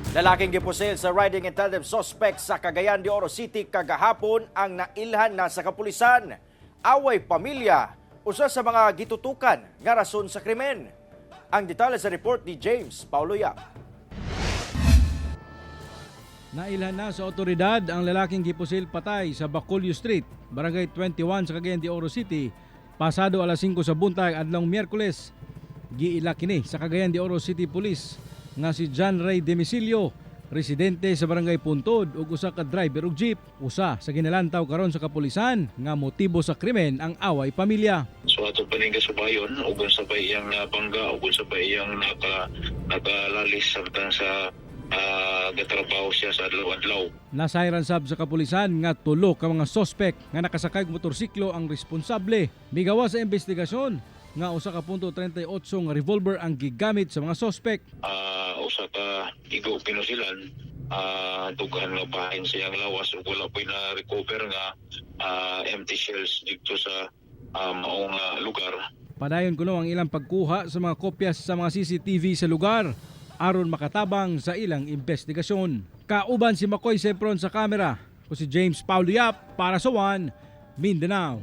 Lalaking gipusil sa riding intelligence suspect sa Cagayan de Oro City kagahapon ang nailhan na sa kapulisan. Away pamilya, usa sa mga gitutukan nga rason sa krimen. Ang detalye sa report ni James Paulo Yap. Nailhan na sa otoridad ang lalaking gipusil patay sa Bacolio Street, Barangay 21 sa Cagayan de Oro City, pasado alas 5 sa buntag adlong Miyerkules. Giila kini sa Cagayan de Oro City Police nga si John Ray Demisilio, residente sa Barangay Puntod ug usa ka driver og jeep. Usa sa ginalantaw karon sa kapulisan nga motibo sa krimen ang away pamilya. So ato pa ning kasubayon ug sa iyang napangga ug sa iyang nakalalis samtang sa gatrabaho siya sa adlaw-adlaw. Nasayran sab sa kapulisan nga tulo ka mga sospek nga nakasakay og motorsiklo ang responsable. Migawa sa investigasyon nga usa ka .38 nga revolver ang gigamit sa mga sospek. Usa ka igo pinusilan, dughan nga bahin siyang lawas ug wala pa na recover nga empty shells dito sa maong lugar. Padayon kuno ang ilang pagkuha sa mga kopyas sa mga CCTV sa lugar aron makatabang sa ilang investigasyon. Kauban si Makoy Sepron sa kamera, ko si James Paulo Yap para sa One Mindanao.